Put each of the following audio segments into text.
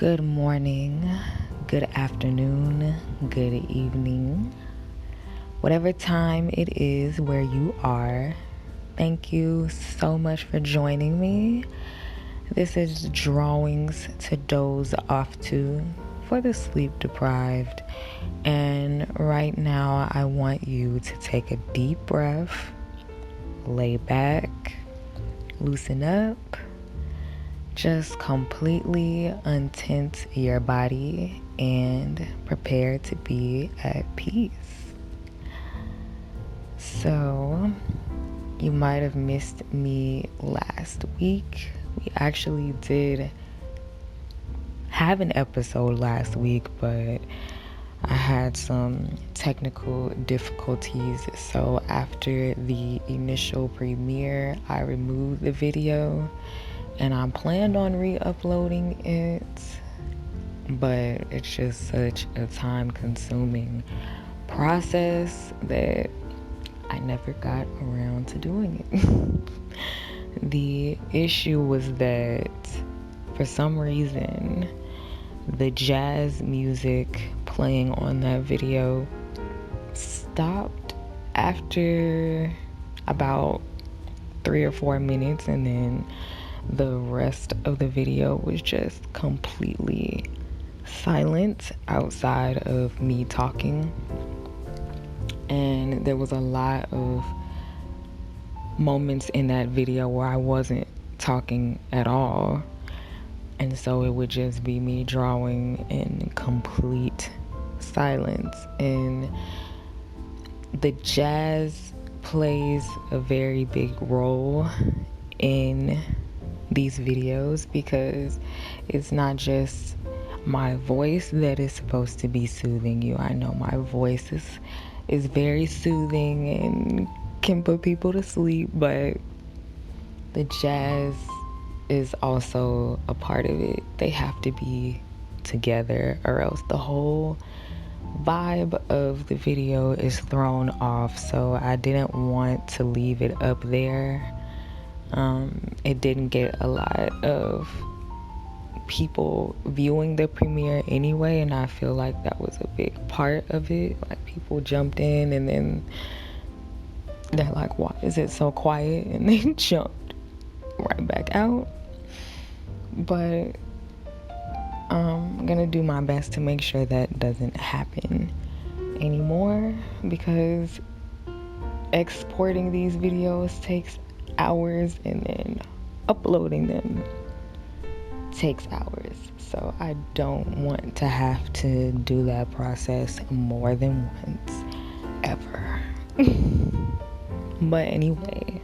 Good morning, good afternoon, good evening, whatever time it is where you are. Thank you so much for joining me. This is Drawings to Doze Off To for the sleep-deprived. And right now, I want you to take a deep breath, lay back, loosen up. Just completely untense your body and prepare to be at peace. So, you might have missed me last week. We actually did have an episode last week, but I had some technical difficulties. So after the initial premiere, I removed the video. And I planned on re-uploading it, but it's just such a time-consuming process that I never got around to doing it. The issue was that for some reason, the jazz music playing on that video stopped after about 3 or 4 minutes, and then the rest of the video was just completely silent outside of me talking. And there was a lot of moments in that video where I wasn't talking at all. And so it would just be me drawing in complete silence. And the jazz plays a very big role in these videos because it's not just my voice that is supposed to be soothing you. I know my voice is very soothing and can put people to sleep, but the jazz is also a part of it. They have to be together or else the whole vibe of the video is thrown off. So I didn't want to leave it up there. It didn't get a lot of people viewing the premiere anyway, and I feel like that was a big part of it. Like, people jumped in and then they're like, why is it so quiet? And they jumped right back out. But I'm gonna do my best to make sure that doesn't happen anymore, because exporting these videos takes hours, and then uploading them takes hours. So I don't want to have to do that process more than once ever. But anyway,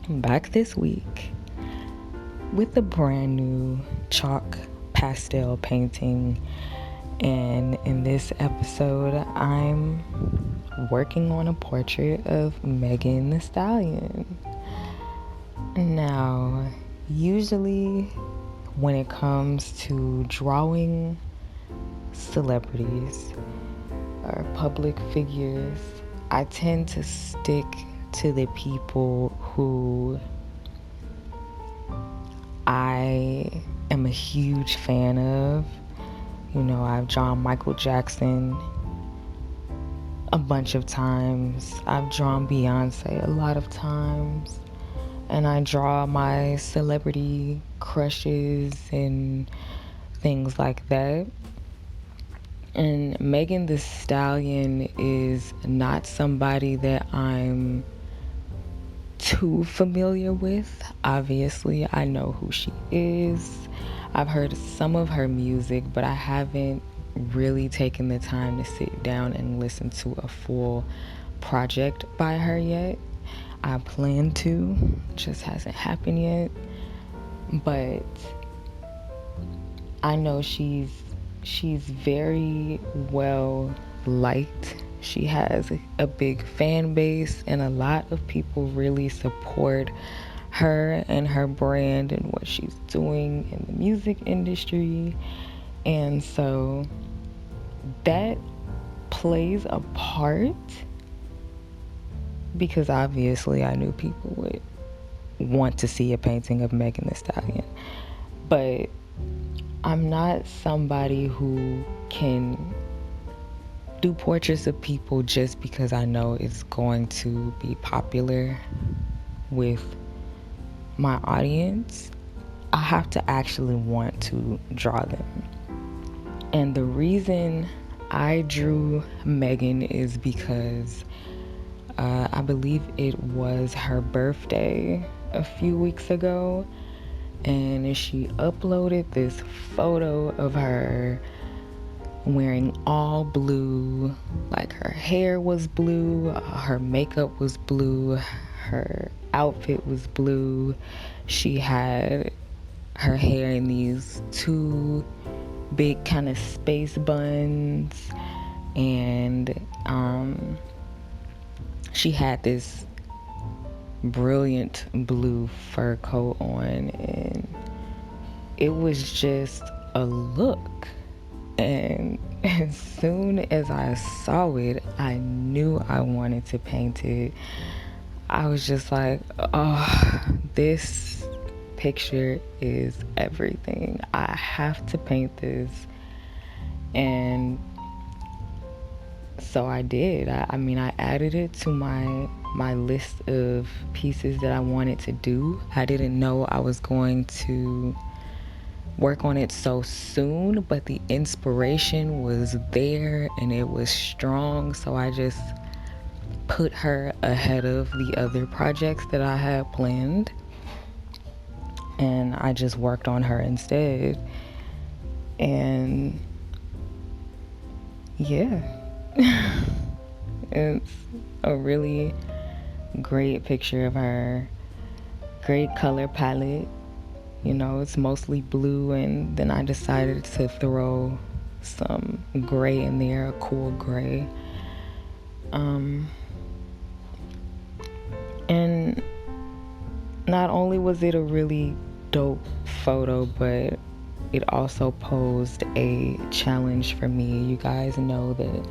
I'm back this week with a brand new chalk pastel painting, and in this episode I'm working on a portrait of Megan Thee Stallion. Now, usually when it comes to drawing celebrities or public figures, I tend to stick to the people who I am a huge fan of. You know, I've drawn Michael Jackson a bunch of times. I've drawn Beyonce a lot of times. And I draw my celebrity crushes and things like that. And Megan Thee Stallion is not somebody that I'm too familiar with. Obviously, I know who she is. I've heard some of her music, but I haven't really taken the time to sit down and listen to a full project by her yet. I plan to, just hasn't happened yet. But I know she's very well liked. She has a big fan base, and a lot of people really support her and her brand and what she's doing in the music industry. And so that plays a part, because obviously I knew people would want to see a painting of Megan Thee Stallion. But I'm not somebody who can do portraits of people just because I know it's going to be popular with my audience. I have to actually want to draw them. And the reason I drew Megan is because I believe it was her birthday a few weeks ago, and she uploaded this photo of her wearing all blue. Like, her hair was blue, her makeup was blue, her outfit was blue. She had her hair in these two big kind of space buns, and she had this brilliant blue fur coat on, and it was just a look. And as soon as I saw it, I knew I wanted to paint it. I was just like, oh, this picture is everything. I have to paint this. And so I did. I added it to my list of pieces that I wanted to do. I didn't know I was going to work on it so soon, but the inspiration was there and it was strong, so I just put her ahead of the other projects that I had planned, and I just worked on her instead. And yeah, it's a really great picture of her. Great color palette. You know, it's mostly blue, and then I decided to throw some gray in there, a cool gray. And not only was it a really dope photo, but it also posed a challenge for me. You guys know that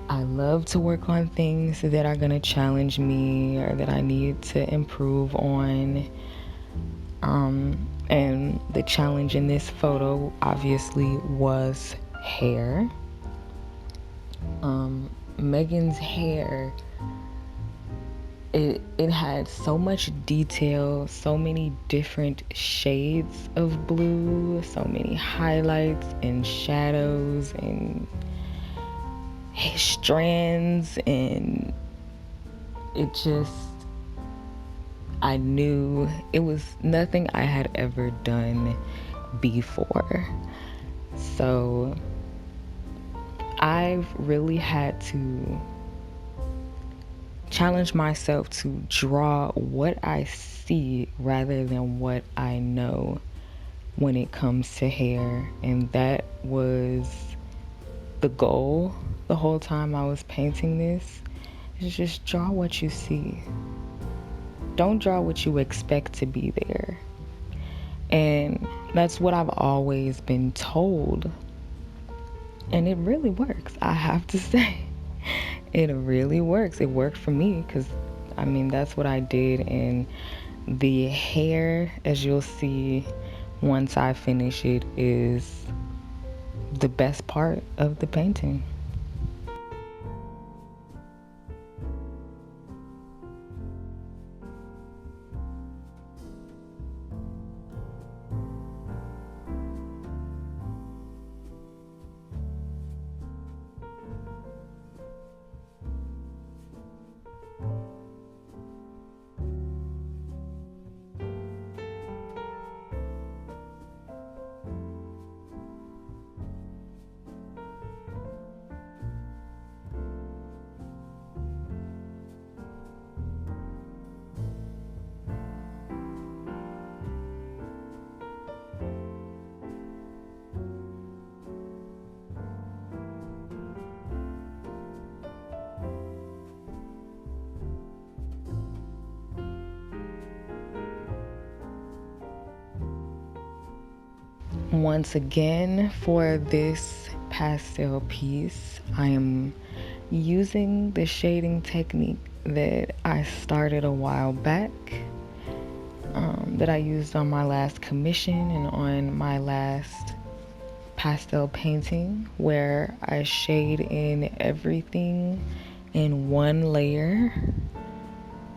I love to work on things that are gonna challenge me or that I need to improve on. And the challenge in this photo obviously was hair. Megan's hair, it had so much detail, so many different shades of blue, so many highlights and shadows and strands, and it just, I knew it was nothing I had ever done before. So I've really had to challenge myself to draw what I see rather than what I know when it comes to hair. And that was the goal the whole time I was painting this, is just draw what you see. Don't draw what you expect to be there. And that's what I've always been told. And it really works, I have to say. It really works. It worked for me because, that's what I did. And the hair, as you'll see once I finish it, is the best part of the painting. Once again, for this pastel piece, I am using the shading technique that I started a while back, that I used on my last commission and on my last pastel painting where I shade in everything in one layer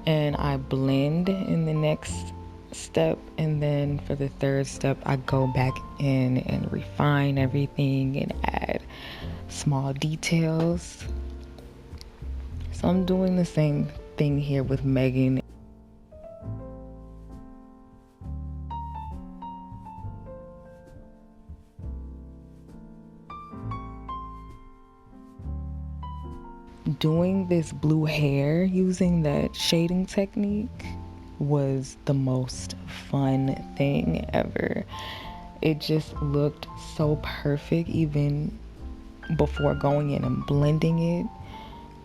and I blend in the next step, and then for the third step I go back in and refine everything and add small details. So I'm doing the same thing here with Megan. Doing this blue hair using that shading technique was the most fun thing ever. It just looked so perfect. Even before going in and blending it,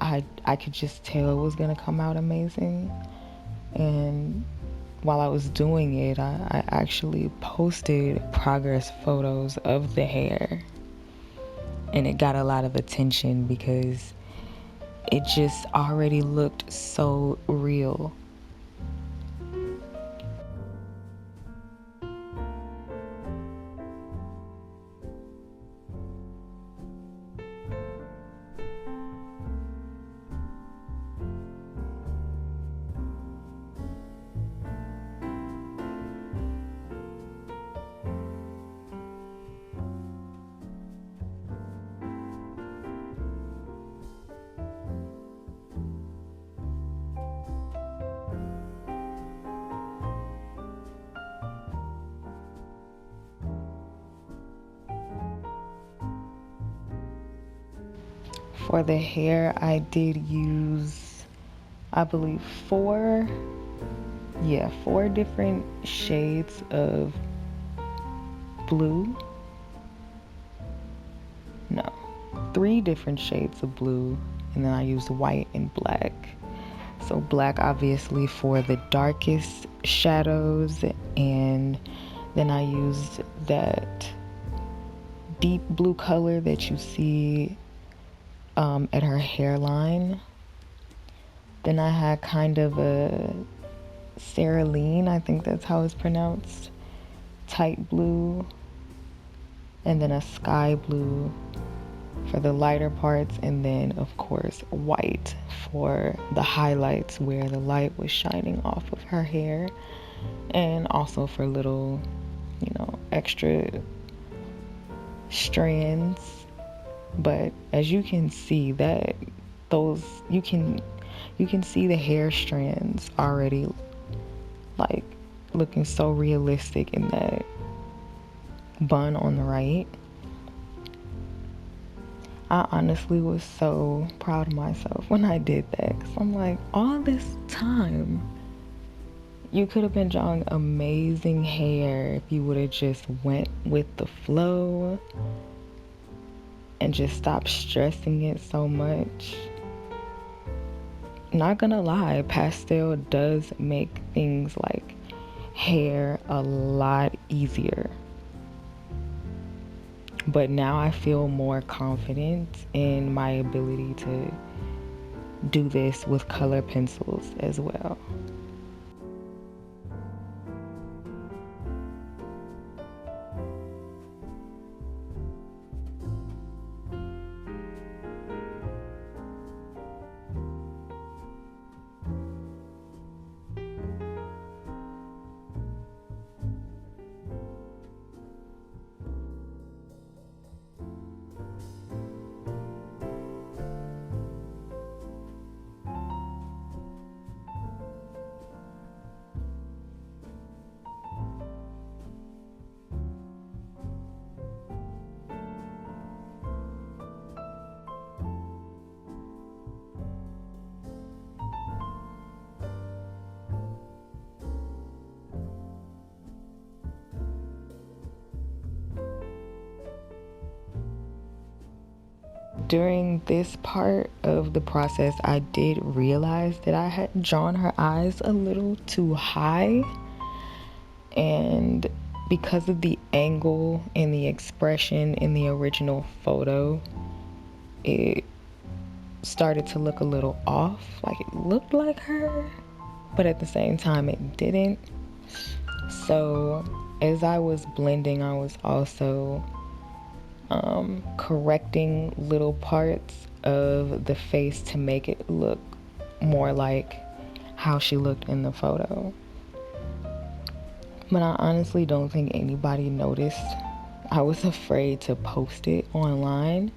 I could just tell it was gonna come out amazing. And while I was doing it, I actually posted progress photos of the hair, and it got a lot of attention because it just already looked so real. For the hair, I did use, I believe, four different shades of blue. No, three different shades of blue, and then I used white and black. So black obviously for the darkest shadows, and then I used that deep blue color that you see at her hairline. Then I had kind of a cerulean, I think that's how it's pronounced, tight blue, and then a sky blue for the lighter parts, and then of course white for the highlights where the light was shining off of her hair, and also for little, extra strands. But as you can see, that those you can see the hair strands already like looking so realistic in that bun on the right. I honestly was so proud of myself when I did that, because I'm like, all this time you could have been drawing amazing hair if you would have just went with the flow and just stopped stressing it so much. Not gonna lie, pastel does make things like hair a lot easier. But now I feel more confident in my ability to do this with color pencils as well. During this part of the process, I did realize that I had drawn her eyes a little too high, and because of the angle and the expression in the original photo, it started to look a little off. Like it looked like her, but at the same time it didn't. So as I was blending, I was also correcting little parts of the face to make it look more like how she looked in the photo. But I honestly don't think anybody noticed. I was afraid to post it online,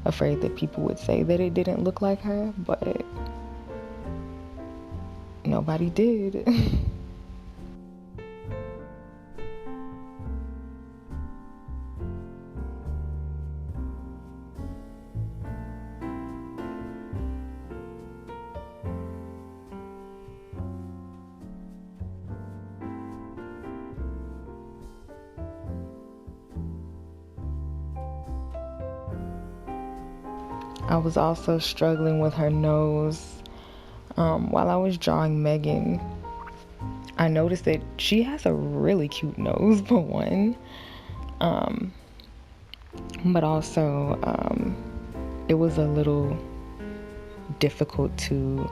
afraid that people would say that it didn't look like her, but nobody did. I was also struggling with her nose. While I was drawing Megan, I noticed that she has a really cute nose, for one. But also, it was a little difficult to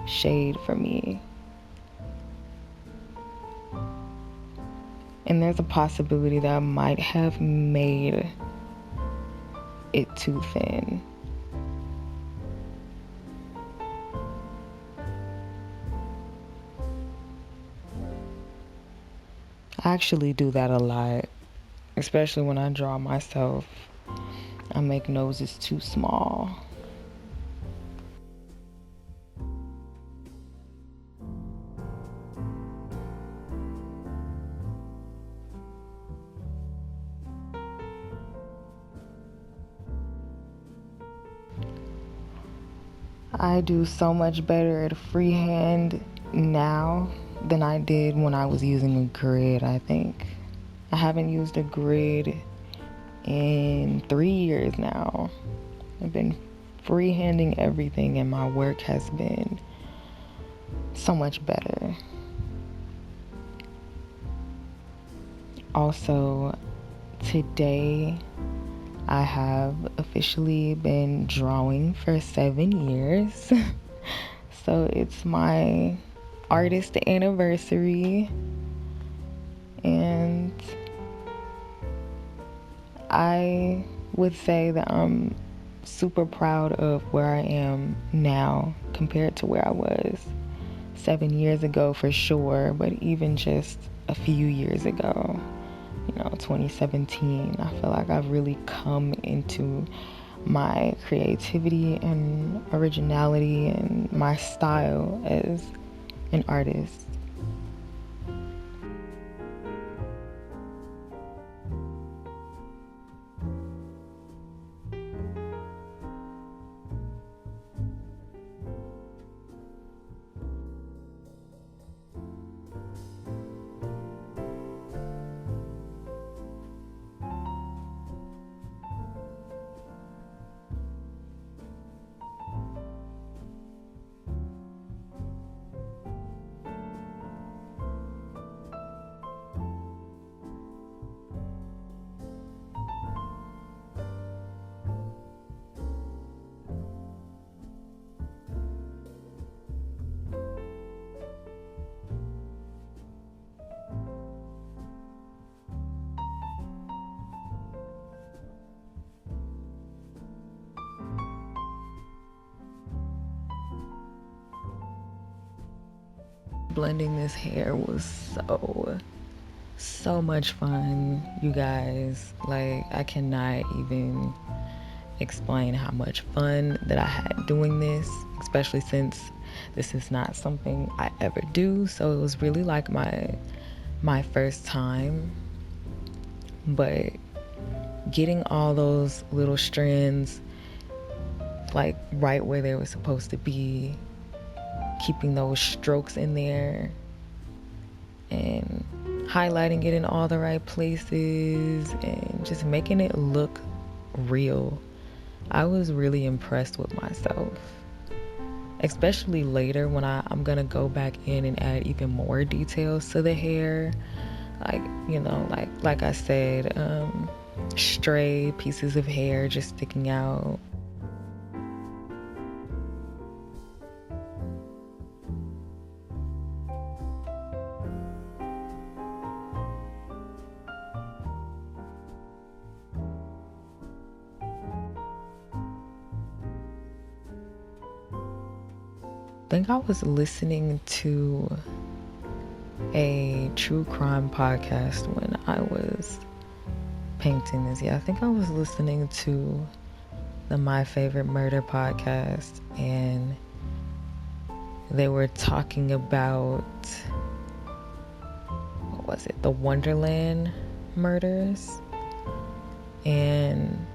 shade for me. And there's a possibility that I might have made it too thin. I actually do that a lot, especially when I draw myself. I make noses too small. I do so much better at freehand now than I did when I was using a grid, I think. I haven't used a grid in 3 years now. I've been freehanding everything and my work has been so much better. Also, today I have officially been drawing for 7 years. So it's my artist anniversary, and I would say that I'm super proud of where I am now compared to where I was 7 years ago for sure, but even just a few years ago, 2017, I feel like I've really come into my creativity and originality and my style as an artist. Blending this hair was so much fun, you guys. Like, I cannot even explain how much fun that I had doing this, especially since this is not something I ever do. So it was really like my first time. But getting all those little strands like right where they were supposed to be, keeping those strokes in there and highlighting it in all the right places and just making it look real. I was really impressed with myself, especially later when I'm gonna go back in and add even more details to the hair, like I said, stray pieces of hair just sticking out. think I was listening to a true crime podcast when I was painting this. Yeah, I think I was listening to the My Favorite Murder podcast, and they were talking about, what was it, the Wonderland murders. And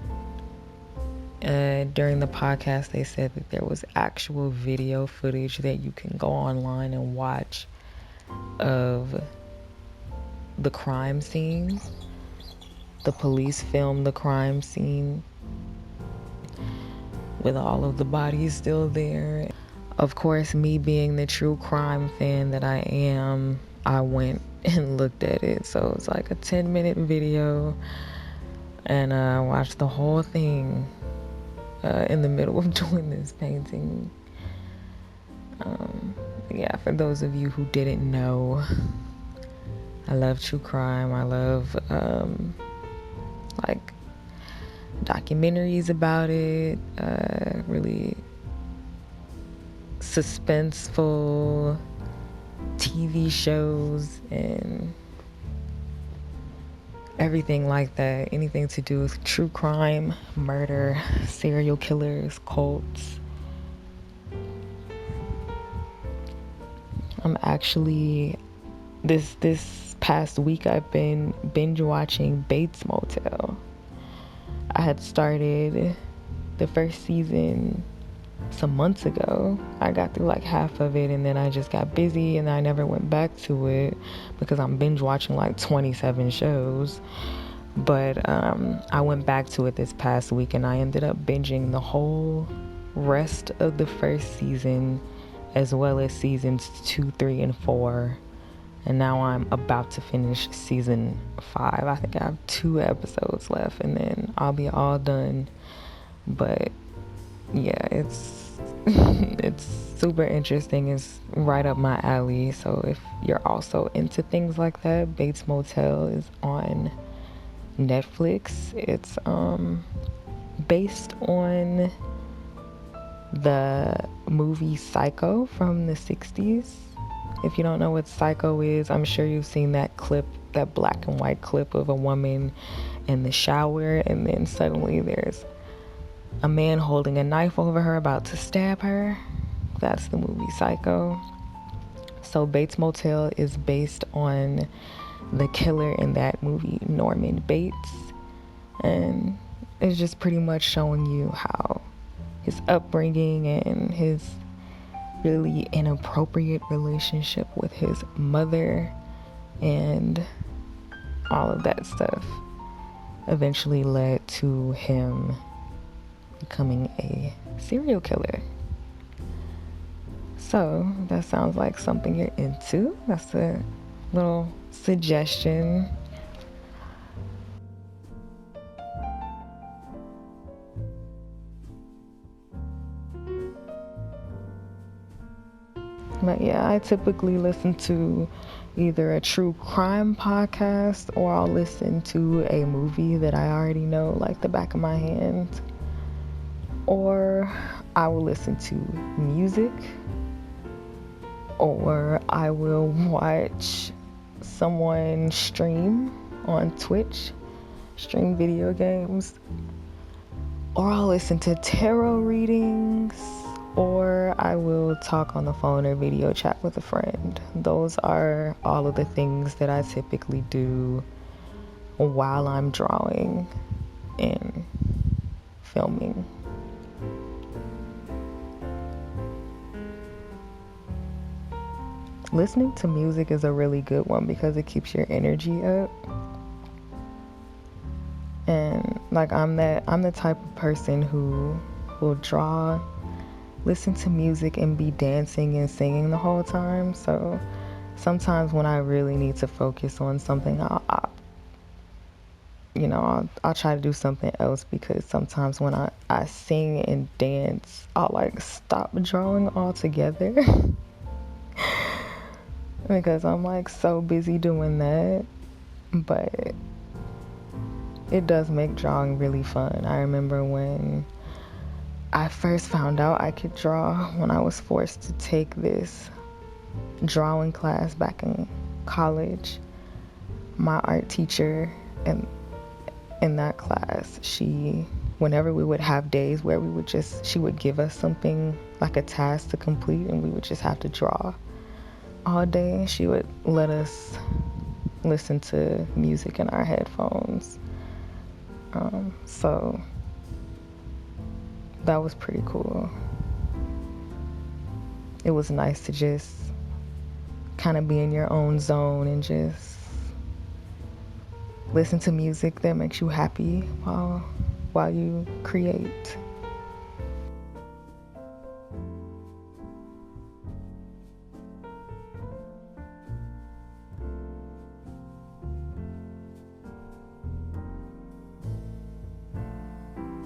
during the podcast, they said that there was actual video footage that you can go online and watch of the crime scene. The police filmed the crime scene with all of the bodies still there. Of course, me being the true crime fan that I am, I went and looked at it. So it's like a 10-minute video, and I watched the whole thing in the middle of doing this painting. Yeah, for those of you who didn't know, I love true crime. I love like documentaries about it, really suspenseful TV shows and everything like that. Anything to do with true crime, murder, serial killers, cults. I'm actually, this past week I've been binge watching Bates Motel. I had started the first season some months ago. I got through like half of it, and then I just got busy and I never went back to it because I'm binge watching like 27 shows. But I went back to it this past week, and I ended up binging the whole rest of the first season, as well as seasons 2, 3, and 4. And now I'm about to finish season 5. I think I have 2 episodes left, and then I'll be all done. But yeah, it's it's super interesting. It's right up my alley. So if you're also into things like that, Bates Motel is on Netflix. It's based on the movie Psycho from the 60s. If you don't know what Psycho is, I'm sure you've seen that clip, that black and white clip of a woman in the shower, and then suddenly there's a man holding a knife over her about to stab her. That's the movie Psycho. So Bates Motel is based on the killer in that movie, Norman Bates, and it's just pretty much showing you how his upbringing and his really inappropriate relationship with his mother and all of that stuff eventually led to him becoming a serial killer. So that sounds like something you're into. That's a little suggestion. But yeah, I typically listen to either a true crime podcast, or I'll listen to a movie that I already know like the back of my hand, or I will listen to music, or I will watch someone stream on Twitch, stream video games, or I'll listen to tarot readings, or I will talk on the phone or video chat with a friend. Those are all of the things that I typically do while I'm drawing and filming. Listening to music is a really good one because it keeps your energy up. And like I'm the type of person who will draw, listen to music, and be dancing and singing the whole time. So sometimes when I really need to focus on something, I'll try to do something else, because sometimes when I sing and dance, I'll like stop drawing altogether because I'm like so busy doing that. But it does make drawing really fun. I remember when I first found out I could draw when I was forced to take this drawing class back in college. My art teacher in that class, whenever we would have days where she would give us something like a task to complete and we would just have to draw all day. She would let us listen to music in our headphones. So that was pretty cool. It was nice to just kind of be in your own zone and just listen to music that makes you happy while you create.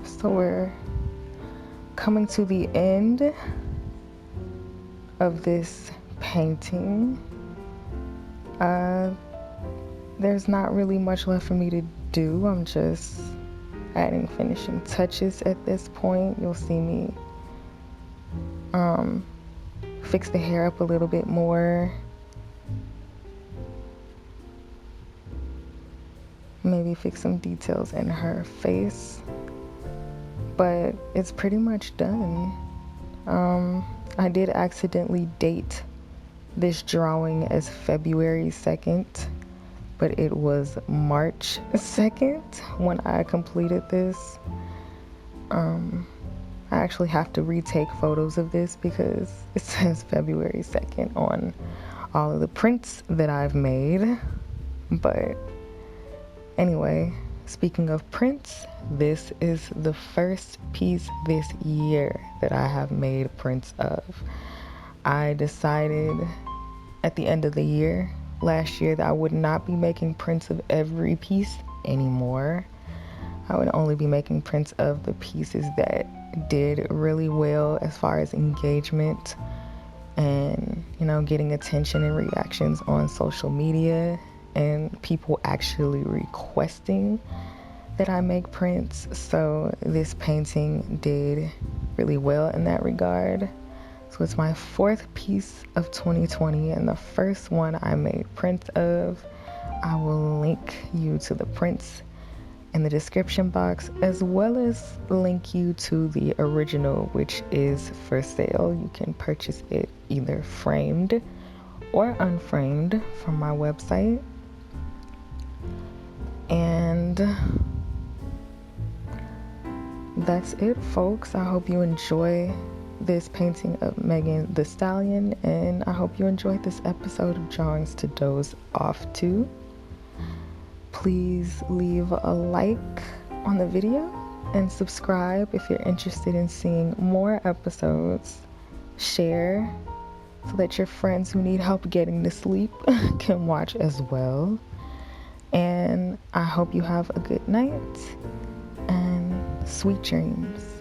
So we're coming to the end of this painting. There's not really much left for me to do. I'm just adding finishing touches at this point. You'll see me fix the hair up a little bit more. Maybe fix some details in her face. But it's pretty much done. I did accidentally date this drawing as February 2nd, but it was March 2nd when I completed this. I actually have to retake photos of this because it says February 2nd on all of the prints that I've made. But anyway, speaking of prints, this is the first piece this year that I have made prints of. I decided at the end of the year, last year, that I would not be making prints of every piece anymore. I would only be making prints of the pieces that did really well as far as engagement and, getting attention and reactions on social media and people actually requesting that I make prints. So this painting did really well in that regard. So it's my fourth piece of 2020 and the first one I made prints of. I will link you to the prints in the description box, as well as link you to the original, which is for sale. You can purchase it either framed or unframed from my website. And that's it, folks. I hope you enjoy this painting of Megan Thee Stallion, and I hope you enjoyed this episode of Drawings to Doze Off To. Please leave a like on the video and subscribe if you're interested in seeing more episodes. Share so that your friends who need help getting to sleep can watch as well. And I hope you have a good night and sweet dreams.